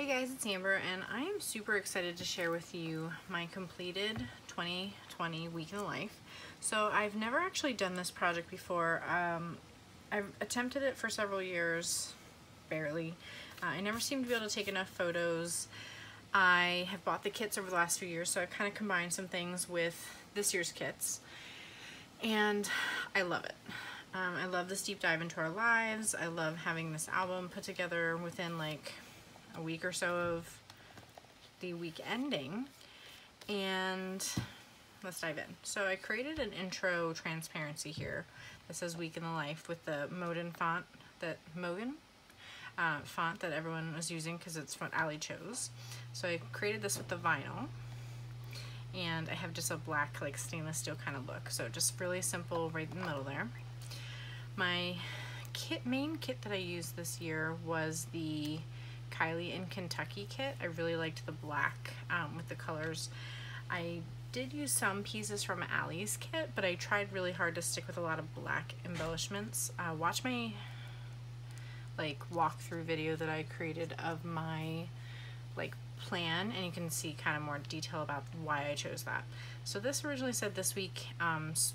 guys, it's Amber and I am super excited to share with you my completed 2020 week in the life. So I've never actually done this project before. I've attempted it for several years, barely. I never seemed to be able to take enough photos. I have bought the kits over the last few years, so I've kind of combined some things with this year's kits and I love it. I love this deep dive into our lives. I love having this album put together within like a week or so of the week ending, and let's dive in. So I created an intro transparency here that says week in the life with the Moden font that font that everyone was using because it's what Allie chose. So I created this with the vinyl, and I have just a black like stainless steel kind of look, so just really simple right in the middle there. My main kit that I used this year was the Kylie in Kentucky kit. I really liked the black with the colors. I did use some pieces from Allie's kit, but I tried really hard to stick with a lot of black embellishments. Watch my like walkthrough video that I created of my like plan, and you can see kind of more detail about why I chose that. So this originally said this week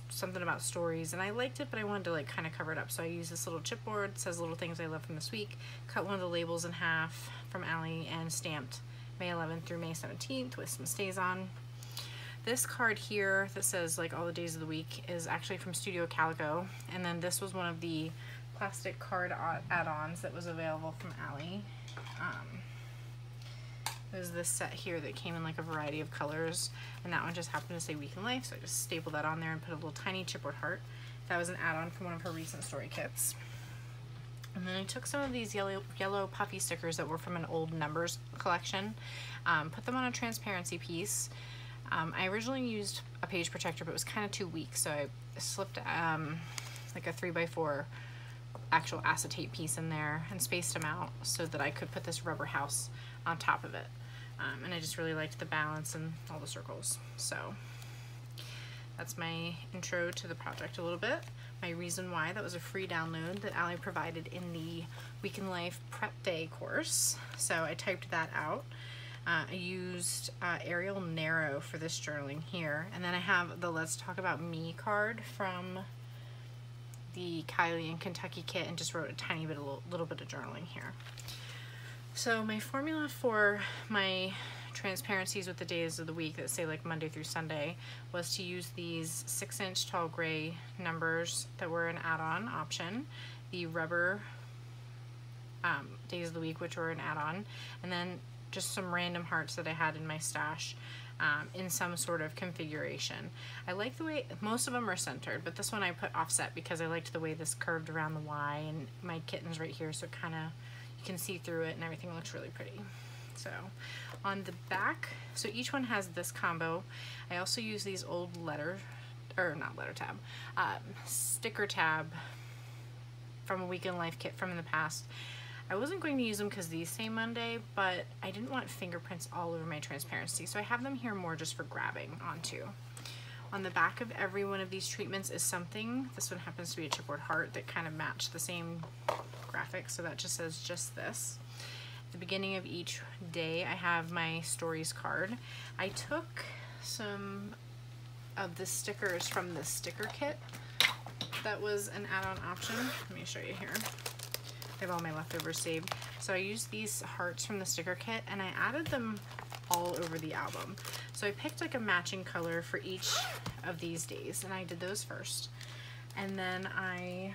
something about stories, and I liked it, but I wanted to like kind of cover it up. So I used this little chipboard. It says little things I love from this week. Cut one of the labels in half from Allie and stamped May 11th through May 17th with some stays on. This card here that says like all the days of the week is actually from Studio Calico, and then this was one of the plastic card add-ons that was available from Allie. There's this set here that came in like a variety of colors, and that one just happened to say week in life, so I just stapled that on there and put a little tiny chipboard heart. That was an add-on from one of her recent story kits. And then I took some of these yellow puffy stickers that were from an old numbers collection, put them on a transparency piece. I originally used a page protector, but it was kind of too weak, so I slipped like a 3x4 actual acetate piece in there and spaced them out so that I could put this rubber house on top of it. And I just really liked the balance and all the circles. So that's my intro to the project a little bit. My reason why, that was a free download that Allie provided in the Week in Life Prep Day course. So I typed that out. I used Arial Narrow for this journaling here. And then I have the Let's Talk About Me card from the Kylie in Kentucky kit, and just wrote a tiny bit, a little bit of journaling here. So my formula for my transparencies with the days of the week that say like Monday through Sunday was to use these 6-inch tall gray numbers that were an add-on option, the rubber days of the week, which were an add-on, and then just some random hearts that I had in my stash in some sort of configuration. I like the way most of them are centered, but this one I put offset because I liked the way this curved around the Y, and my kitten's right here, so kind of you can see through it and everything looks really pretty. So on the back, so each one has this combo. I also use these old sticker tab from a Week in Life kit from in the past. I wasn't going to use them because these say Monday, but I didn't want fingerprints all over my transparency, so I have them here more just for grabbing onto. On the back of every one of these treatments is something. This one happens to be a chipboard heart that kind of matched the same graphic, so that just says just this. At the beginning of each day, I have my stories card. I took some of the stickers from the sticker kit that was an add-on option. Let me show you here. I have all my leftovers saved. So I used these hearts from the sticker kit, and I added them all over the album. So I picked like a matching color for each of these days, and I did those first. And then I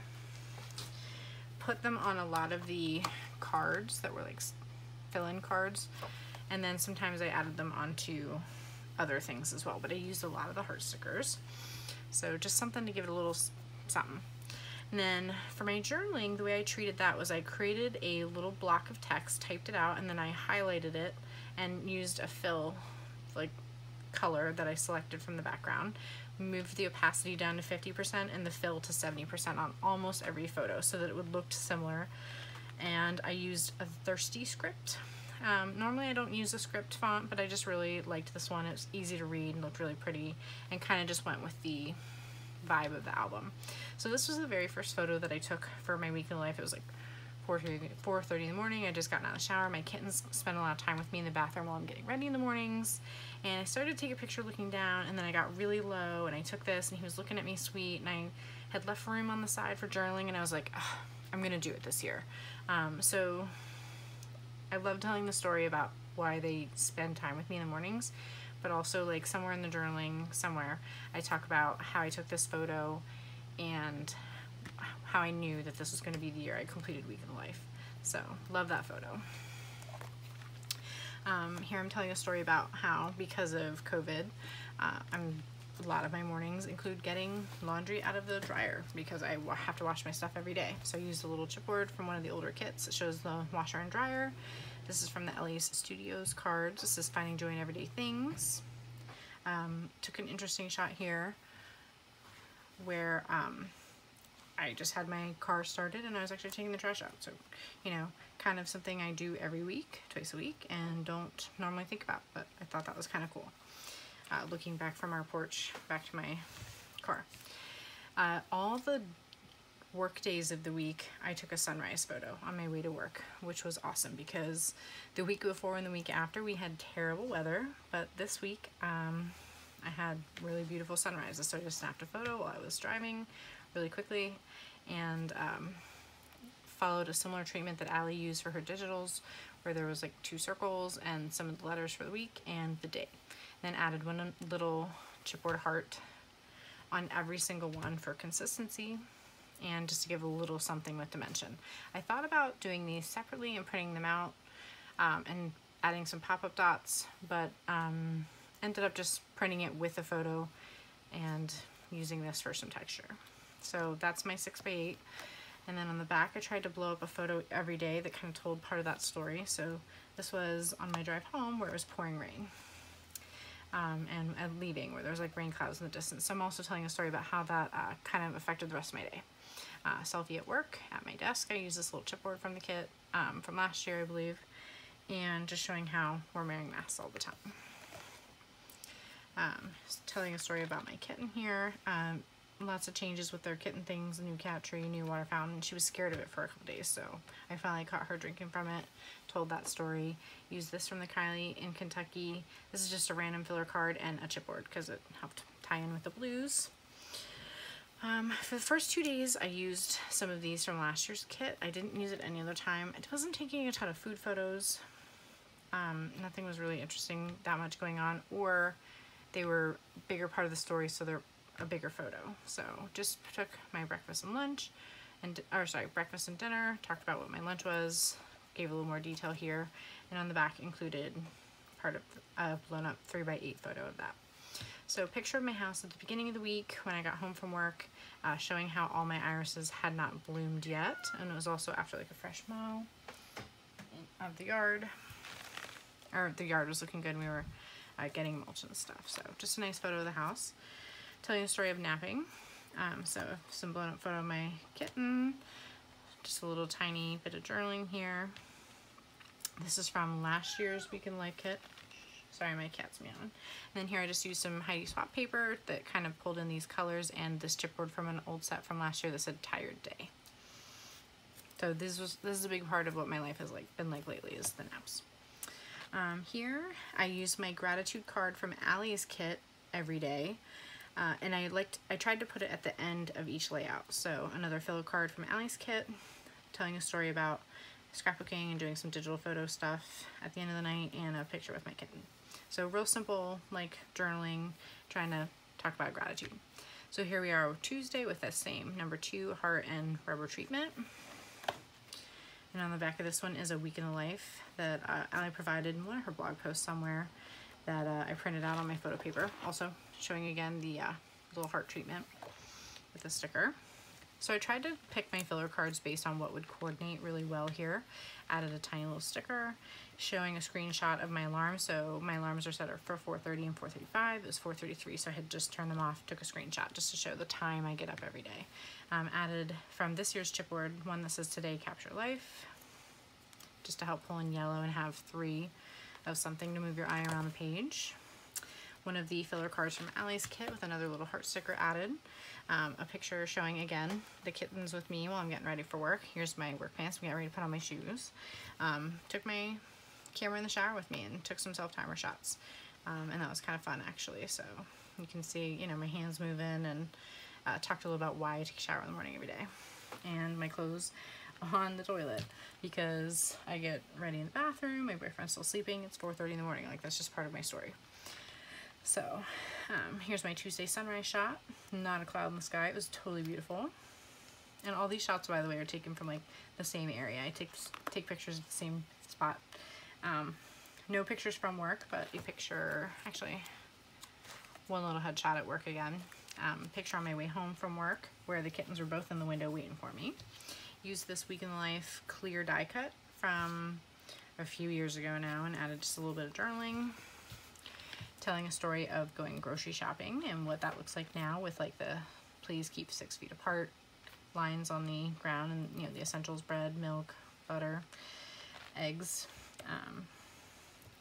put them on a lot of the cards that were like fill-in cards, and then sometimes I added them onto other things as well, but I used a lot of the heart stickers. So just something to give it a little something. And then for my journaling, the way I treated that was I created a little block of text, typed it out, and then I highlighted it and used a fill like color that I selected from the background. Moved the opacity down to 50% and the fill to 70% on almost every photo so that it would look similar. And I used a Thirsty script. Normally I don't use a script font, but I just really liked this one. It was easy to read and looked really pretty, and kind of just went with the vibe of the album. So this was the very first photo that I took for my Week in Life. It was like 4:30 in the morning. I just gotten out of the shower. My kittens spend a lot of time with me in the bathroom while I'm getting ready in the mornings. And I started to take a picture looking down, and then I got really low, and I took this, and he was looking at me sweet, and I had left room on the side for journaling, and I was like, oh, I'm gonna do it this year. So I love telling the story about why they spend time with me in the mornings, but also like somewhere in the journaling, somewhere, I talk about how I took this photo and how I knew that this was going to be the year I completed Week in the Life. So love that photo. Here I'm telling a story about how, because of COVID, a lot of my mornings include getting laundry out of the dryer because I have to wash my stuff every day. So I used a little chipboard from one of the older kits that shows the washer and dryer. This is from the Ellie's Studios cards. This is Finding Joy in Everyday Things. Took an interesting shot here where I just had my car started and I was actually taking the trash out. So, you know, kind of something I do every week, twice a week, and don't normally think about, but I thought that was kind of cool. Looking back from our porch back to my car. All the work days of the week, I took a sunrise photo on my way to work, which was awesome because the week before and the week after we had terrible weather, but this week I had really beautiful sunrises. So I just snapped a photo while I was driving really quickly and followed a similar treatment that Allie used for her digitals, where there was like 2 circles and some of the letters for the week and the day. Then added one little chipboard heart on every single one for consistency and just to give a little something with dimension. I thought about doing these separately and printing them out and adding some pop-up dots, but ended up just printing it with a photo and using this for some texture. So that's my 6x8. And then on the back, I tried to blow up a photo every day that kind of told part of that story. So this was on my drive home where it was pouring rain. And leaving where there's like rain clouds in the distance. So I'm also telling a story about how that kind of affected the rest of my day. Selfie at work, at my desk. I use this little chipboard from the kit from last year, I believe. And just showing how we're wearing masks all the time. Telling a story about my kitten here. Lots of changes with their kitten things, a new cat tree, new water fountain. She was scared of it for a couple days, so I finally caught her drinking from it, told that story. Used this from the Kylie in Kentucky. This is just a random filler card and a chipboard because it helped tie in with the blues. For the first 2 days, I used some of these from last year's kit. I didn't use it any other time. I wasn't taking a ton of food photos. Nothing was really interesting, that much going on, or they were a bigger part of the story, so they're a bigger photo. So just took my breakfast and lunch, breakfast and dinner, talked about what my lunch was, gave a little more detail here, and on the back included part of a blown up 3x8 photo of that. So picture of my house at the beginning of the week when I got home from work, showing how all my irises had not bloomed yet, and it was also after like a fresh mow of the yard, or the yard was looking good and we were getting mulch and stuff. So just a nice photo of the house. Telling the story of napping. So some blown up photo of my kitten, just a little tiny bit of journaling here. This is from last year's Week in Life kit. Sorry, my cat's meowing. And then here I just used some Heidi Swap paper that kind of pulled in these colors and this chipboard from an old set from last year that said Tired Day. So this is a big part of what my life has been like lately, is the naps. Here I use my gratitude card from Allie's kit every day. And I tried to put it at the end of each layout. So another filler card from Allie's kit, telling a story about scrapbooking and doing some digital photo stuff at the end of the night, and a picture with my kitten. So real simple, like journaling, trying to talk about gratitude. So here we are Tuesday with that same number 2 heart and rubber treatment. And on the back of this one is a Week in the Life that Allie provided in one of her blog posts somewhere that I printed out on my photo paper. Also showing again the little heart treatment with a sticker. So I tried to pick my filler cards based on what would coordinate really well here. Added a tiny little sticker showing a screenshot of my alarm. So my alarms are set for 4:30 and 4:35. It was 4:33, so I had just turned them off, took a screenshot just to show the time I get up every day. Added from this year's chipboard one that says Today Capture Life, just to help pull in yellow and have 3 of something to move your eye around the page. one of the filler cards from Allie's kit with another little heart sticker added. A picture showing again the kittens with me while I'm getting ready for work. Here's my work pants. I'm getting ready to put on my shoes. Took my camera in the shower with me and took some self-timer shots. And that was kind of fun actually. So you can see, you know, my hands moving, and talked a little about why I take a shower in the morning every day. And my clothes on the toilet because I get ready in the bathroom, my boyfriend's still sleeping, it's 4:30 in the morning, like that's just part of my story. So here's my Tuesday sunrise shot, not a cloud in the sky, it was totally beautiful. And all these shots, by the way, are taken from like the same area. I take pictures at the same spot. No pictures from work, but a picture, actually one little headshot at work again. Picture on my way home from work where the kittens were both in the window waiting for me. Used this Week in the Life clear die cut from a few years ago now and added just a little bit of journaling, telling a story of going grocery shopping and what that looks like now with like the please keep 6 feet apart lines on the ground, and you know, the essentials: bread, milk, butter, eggs,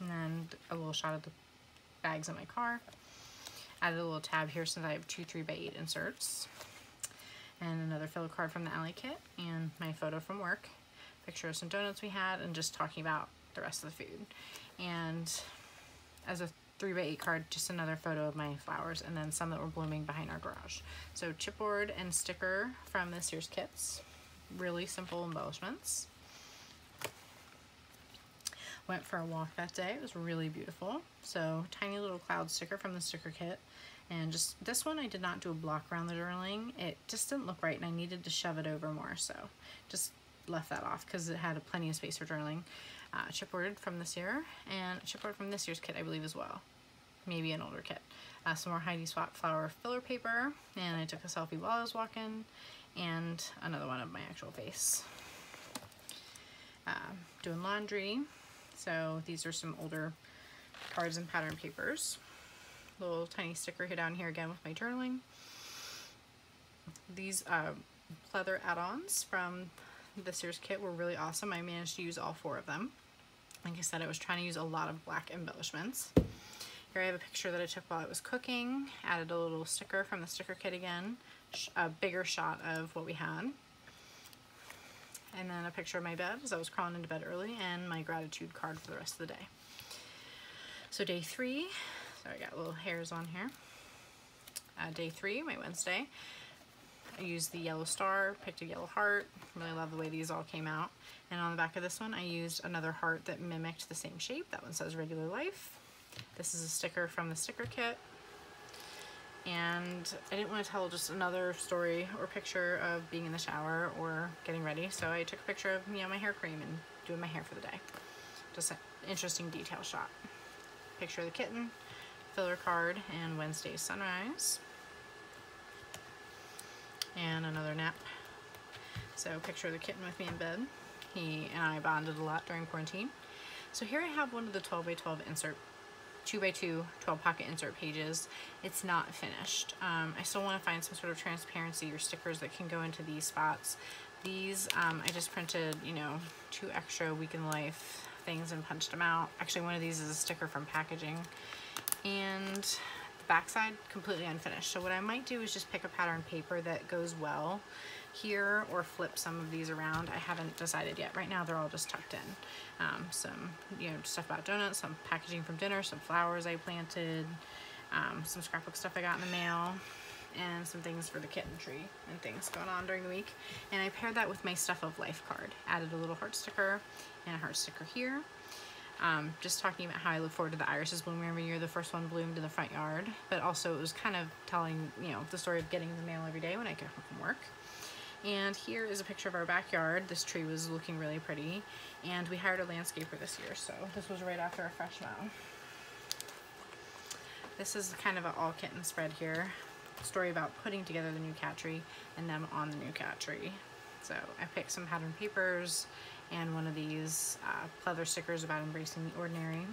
and then a little shot of the bags in my car. Added a little tab here since I have 2 3x8 inserts. And another filler card from the Alley kit, and my photo from work, picture of some donuts we had, and just talking about the rest of the food. And as a 3x8 card, just another photo of my flowers, and then some that were blooming behind our garage. So chipboard and sticker from this year's kits, really simple embellishments. Went for a walk that day, it was really beautiful. So tiny little cloud sticker from the sticker kit. And just this one, I did not do a block around the journaling. It just didn't look right, and I needed to shove it over more, so just left that off because it had plenty of space for journaling. Chipboard from this year, and chipboard from this year's kit, I believe, as well. Maybe an older kit. Some more Heidi Swap flower filler paper, and I took a selfie while I was walking, and another one of my actual face. Doing laundry, so these are some older cards and pattern papers. Little tiny sticker here down here again with my journaling. These pleather add-ons from this year's kit were really awesome. I managed to use all 4 of them. Like I said, I was trying to use a lot of black embellishments. Here I have a picture that I took while I was cooking. Added a little sticker from the sticker kit again. A bigger shot of what we had. And then a picture of my bed as I was crawling into bed early, and my gratitude card for the rest of the day. So day 3. So I got little hairs on here. Day 3, my Wednesday. I used the yellow star, picked a yellow heart. Really love the way these all came out. And on the back of this one, I used another heart that mimicked the same shape. That one says regular life. This is a sticker from the sticker kit. And I didn't want to tell just another story or picture of being in the shower or getting ready. So I took a picture of, you know, my hair cream and doing my hair for the day. Just an interesting detail shot. Picture of the kitten, filler card, and Wednesday's sunrise. And another nap. So picture of the kitten with me in bed. He and I bonded a lot during quarantine. So here I have one of the 12x12 insert, 2x2 12 pocket insert pages. It's not finished. I still want to find some sort of transparency or stickers that can go into these spots. These, I just printed, you know, 2 extra Week in Life things and punched them out. Actually, one of these is a sticker from packaging. And the backside completely unfinished. So what I might do is just pick a pattern paper that goes well here, or flip some of these around. I haven't decided yet. Right now they're all just tucked in. Some, you know, stuff about donuts, some packaging from dinner, some flowers I planted, some scrapbook stuff I got in the mail, and some things for the kitten tree and things going on during the week. And I paired that with my Stuff of Life card. Added a little heart sticker and a heart sticker here. Just talking about how I look forward to the irises blooming every year. The first one bloomed in the front yard, but also it was kind of telling, you know, the story of getting the mail every day when I get home from work. And here is a picture of our backyard. This tree was looking really pretty, and we hired a landscaper this year, so this was right after a fresh mow. This is kind of an all kitten spread here. Story about putting together the new cat tree and them on the new cat tree. So I picked some pattern papers and one of these pleather stickers about embracing the ordinary.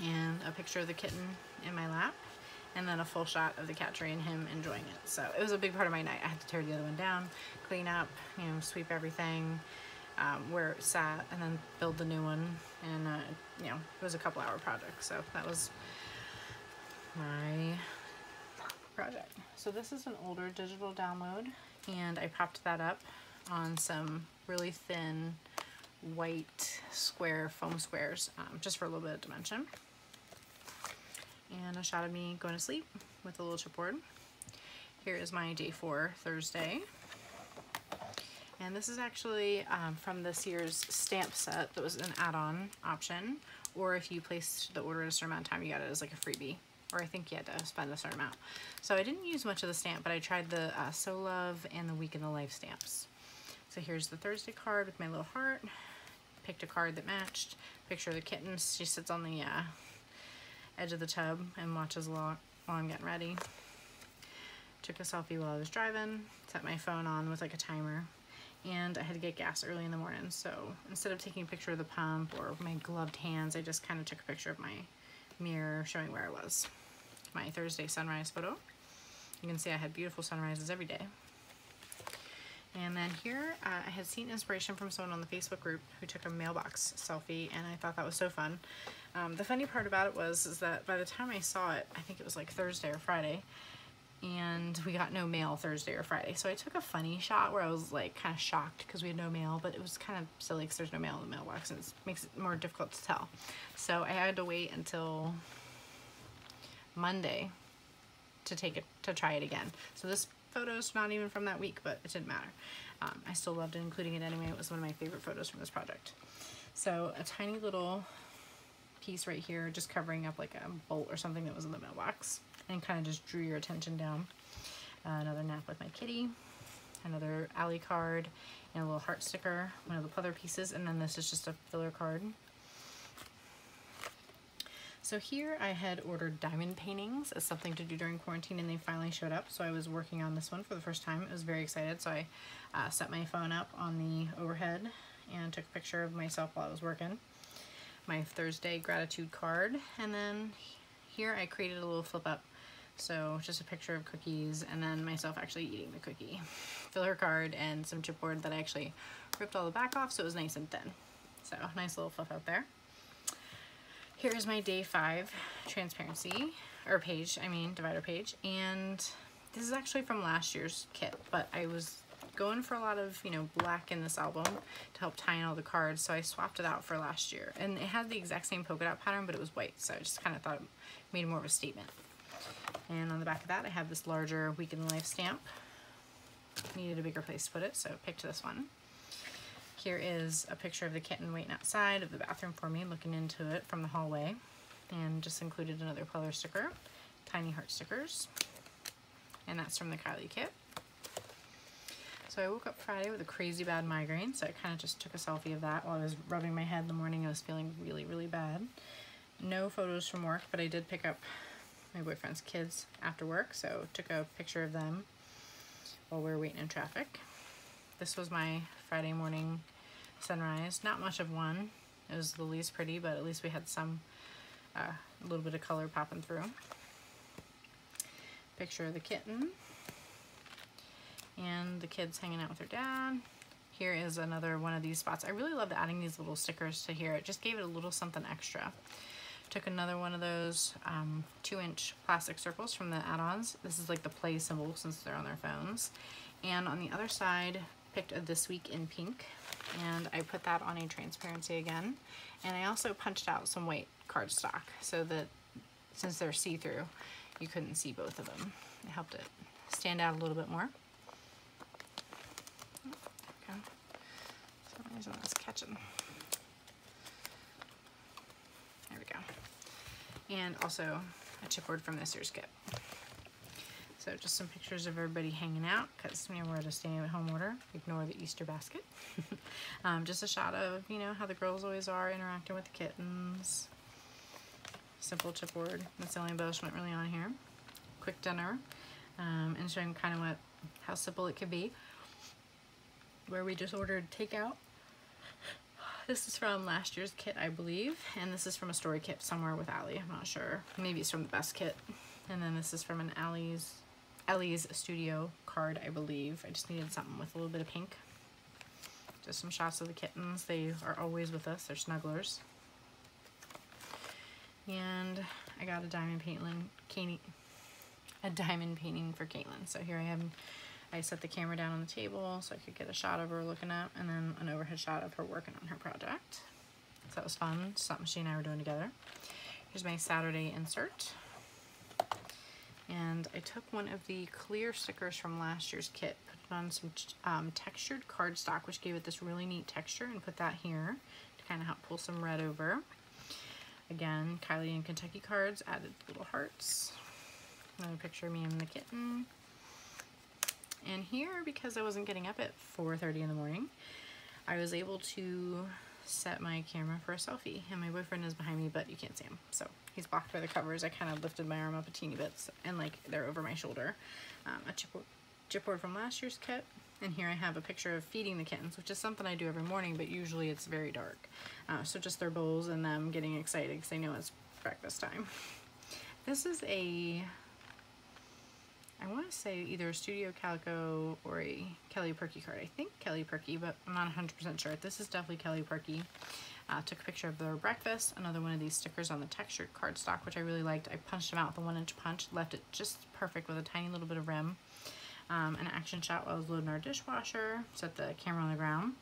And a picture of the kitten in my lap. And then a full shot of the cat tree and him enjoying it. So it was a big part of my night. I had to tear the other one down, clean up, you know, sweep everything, where it sat and then build the new one. And you know, it was a couple hour project, so that was my project. So this is an older digital download, and I propped that up on some really thin white square foam squares, just for a little bit of dimension. And a shot of me going to sleep with a little chipboard. Here is my day 4 Thursday. And this is actually from this year's stamp set that was an add-on option, or if you placed the order at a certain amount of time, you got it as like a freebie, or I think you had to spend a certain amount. So I didn't use much of the stamp, but I tried the So Love and the Week in the Life stamps. So here's the Thursday card with my little heart. Picked a card that matched. Picture of the kitten. She sits on the edge of the tub and watches while I'm getting ready. Took a selfie while I was driving. Set my phone on with like a timer. And I had to get gas early in the morning, so instead of taking a picture of the pump or my gloved hands, I just kind of took a picture of my mirror showing where I was. My Thursday sunrise photo. You can see I had beautiful sunrises every day. And then here, I had seen inspiration from someone on the Facebook group who took a mailbox selfie, and I thought that was so fun. The funny part about it is that by the time I saw it, I think it was like Thursday or Friday, and we got no mail Thursday or Friday. So I took a funny shot where I was like kind of shocked because we had no mail, but it was kind of silly because there's no mail in the mailbox and it makes it more difficult to tell. So I had to wait until Monday to try it again. So this photo's not even from that week, but it didn't matter. I still loved including it anyway. It was one of my favorite photos from this project. So a tiny little piece right here, just covering up like a bolt or something that was in the mailbox, and kind of just drew your attention down. Another nap with my kitty, another Ally card, and a little heart sticker, one of the pleather pieces, and then this is just a filler card. So here I had ordered diamond paintings as something to do during quarantine, and they finally showed up. So I was working on this one for the first time. I was very excited. So I set my phone up on the overhead and took a picture of myself while I was working. My Thursday gratitude card, and then here I created a little flip up. So just a picture of cookies and then myself actually eating the cookie. Filler card and some chipboard that I actually ripped all the back off so it was nice and thin. So nice little flip out there. Here's my day 5 transparency, or page, I mean divider page, and this is actually from last year's kit, but I was going for a lot of, you know, black in this album to help tie in all the cards, so I swapped it out for last year. And it had the exact same polka dot pattern, but it was white, so I just kind of thought it made more of a statement. And on the back of that, I have this larger Week in the Life stamp. Needed a bigger place to put it, so I picked this one. Here is a picture of the kitten waiting outside of the bathroom for me, looking into it from the hallway. And just included another pleather sticker, tiny heart stickers. And that's from the Kylie kit. So I woke up Friday with a crazy bad migraine, so I kind of just took a selfie of that while I was rubbing my head in the morning. I was feeling really, really bad. No photos from work, but I did pick up my boyfriend's kids after work, so took a picture of them while we were waiting in traffic. This was my Friday morning sunrise. Not much of one. It was the least pretty, but at least we had some, a little bit of color popping through. Picture of the kitten. And the kids hanging out with their dad. Here is another one of these spots. I really loved adding these little stickers to here. It just gave it a little something extra. Took another one of those 2-inch plastic circles from the add-ons. This is like the play symbol since they're on their phones. And on the other side, picked a This Week in Pink, and I put that on a transparency again. And I also punched out some white cardstock so that since they're see-through, you couldn't see both of them. It helped it stand out a little bit more. Okay. For some reason that's catching. There we go. And also a chipboard from this year's kit. So just some pictures of everybody hanging out because, you know, we're at a stay-at-home order. Ignore the Easter basket. Just a shot of, you know, how the girls always are interacting with the kittens. Simple chipboard. That's the only embellishment really on here. Quick dinner, and showing kind of how simple it could be. Where we just ordered takeout. This is from last year's kit, I believe, and this is from a story kit somewhere with Ally. I'm not sure. Maybe it's from the best kit. And then this is from an Ellie's Studio card, I believe. I just needed something with a little bit of pink. Just some shots of the kittens. They are always with us. They're snugglers. And I got a diamond painting for Caitlin. So here I set the camera down on the table so I could get a shot of her looking up, and then an overhead shot of her working on her project. So that was fun. Something she and I were doing together. Here's my Saturday insert. And I took one of the clear stickers from last year's kit, put it on some textured cardstock, which gave it this really neat texture, and put that here to kind of help pull some red over. Again, Kylie and Kentucky cards, added little hearts. Another picture of me and the kitten. And here, because I wasn't getting up at 4:30 in the morning, I was able to set my camera for a selfie. And my boyfriend is behind me, but you can't see him. So he's blocked by the covers. I kind of lifted my arm up a teeny bit, and like they're over my shoulder. A chipboard from last year's kit. And here I have a picture of feeding the kittens, which is something I do every morning, but usually it's very dark. So just their bowls and them getting excited because they know it's breakfast time. This is I want to say either a Studio Calico or a Kelly Perky card. I think Kelly Perky, but I'm not 100% sure. This is definitely Kelly Perky. Took a picture of their breakfast, another one of these stickers on the textured cardstock, which I really liked. I punched them out with a 1-inch punch, left it just perfect with a tiny little bit of rim. An action shot while I was loading our dishwasher, set the camera on the ground,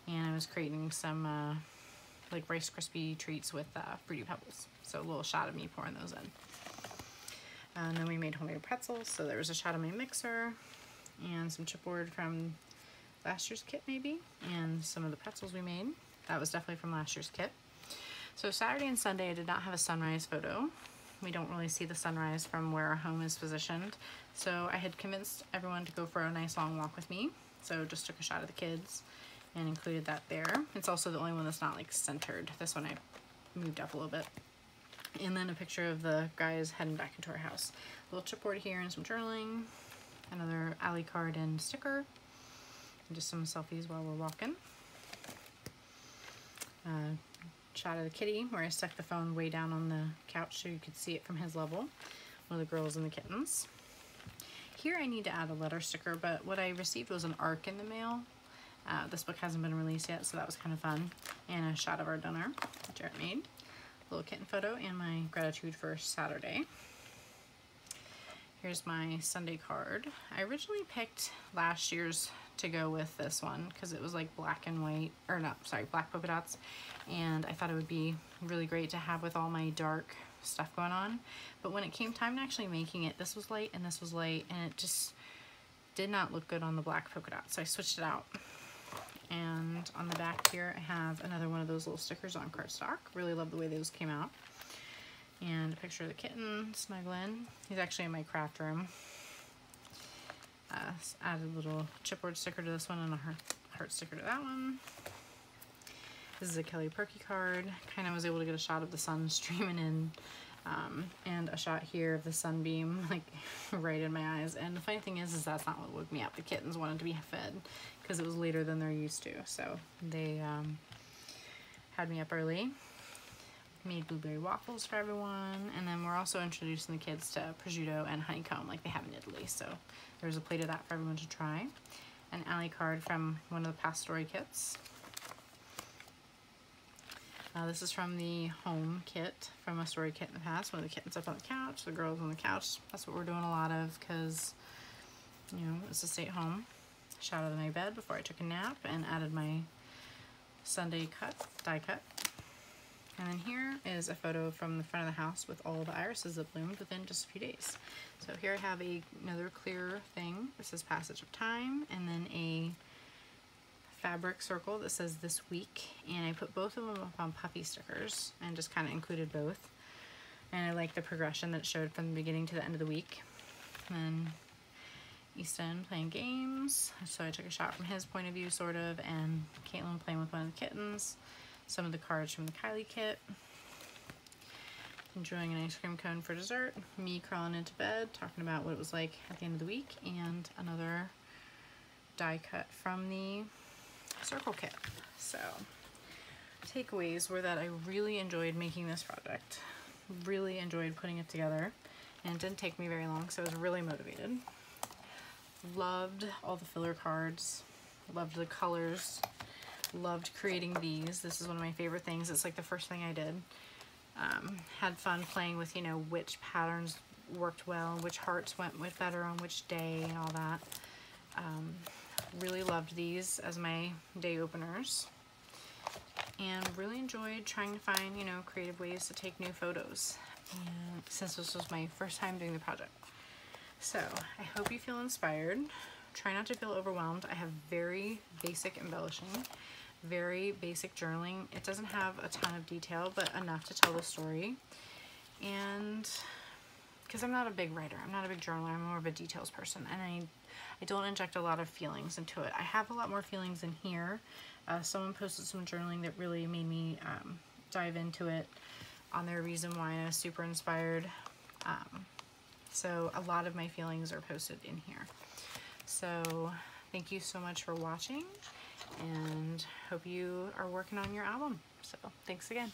and I was creating some like Rice Krispie treats with Fruity Pebbles. So a little shot of me pouring those in. And then we made homemade pretzels, so there was a shot of my mixer, and some chipboard from last year's kit maybe, and some of the pretzels we made. That was definitely from last year's kit. So Saturday and Sunday I did not have a sunrise photo. We don't really see the sunrise from where our home is positioned. So I had convinced everyone to go for a nice long walk with me. So just took a shot of the kids and included that there. It's also the only one that's not like centered. This one I moved up a little bit. And then a picture of the guys heading back into our house. A little chipboard here and some journaling. Another alley card and sticker. And just some selfies while we're walking. Shot of the kitty where I stuck the phone way down on the couch so you could see it from his level. One of the girls and the kittens. Here I need to add a letter sticker, but what I received was an ARC in the mail. This book hasn't been released yet, so that was kind of fun. And a shot of our dinner, which Jarrett made. A little kitten photo and my gratitude for Saturday. Here's my Sunday card. I originally picked last year's to go with this one because it was like black and white, or no, sorry, black polka dots. And I thought it would be really great to have with all my dark stuff going on. But when it came time to actually making it, this was light and this was light, and it just did not look good on the black polka dots. So I switched it out. And on the back here, I have another one of those little stickers on cardstock. Really love the way those came out. And a picture of the kitten snuggling. He's actually in my craft room. Added a little chipboard sticker to this one and a heart sticker to that one. This is a Kelly Perky card. Kind of was able to get a shot of the sun streaming in, and a shot here of the sunbeam like right in my eyes. And the funny thing is that's not what woke me up. The kittens wanted to be fed because it was later than they're used to. So they had me up early. Made blueberry waffles for everyone, and then we're also introducing the kids to prosciutto and honeycomb like they have in Italy. So there's a plate of that for everyone to try. An alley card from one of the past story kits. This is from the home kit from a story kit in the past. One of the kittens up on the couch, the girls on the couch. That's what we're doing a lot of because, you know, it's a stay at home. Shot out of my bed before I took a nap and added my Sunday die cut. And then here is a photo from the front of the house with all the irises that bloomed within just a few days. So here I have another clear thing. This is Passage of Time, and then a fabric circle that says this week. And I put both of them up on puffy stickers and just kind of included both. And I like the progression that it showed from the beginning to the end of the week. And then Easton playing games. So I took a shot from his point of view, sort of, and Caitlin playing with one of the kittens. Some of the cards from the Kylie kit. Enjoying an ice cream cone for dessert. Me crawling into bed, talking about what it was like at the end of the week. And another die cut from the circle kit. So, takeaways were that I really enjoyed making this project. Really enjoyed putting it together. And it didn't take me very long, so I was really motivated. Loved all the filler cards. Loved the colors. Loved creating these. This is one of my favorite things. It's like the first thing I did. Had fun playing with, you know, which patterns worked well and which hearts went with better on which day and all that. Really loved these as my day openers, and really enjoyed trying to find, you know, creative ways to take new photos, and since this was my first time doing the project. So I hope you feel inspired. Try not to feel overwhelmed. I have very basic embellishing, very basic journaling. It doesn't have a ton of detail, but enough to tell the story. And because I'm not a big writer, I'm not a big journaler, I'm more of a details person, and I don't inject a lot of feelings into it. I have a lot more feelings in here. Someone posted some journaling that really made me dive into it on their reason why, and I was super inspired. So a lot of my feelings are posted in here. So thank you so much for watching, and hope you are working on your album. So thanks again.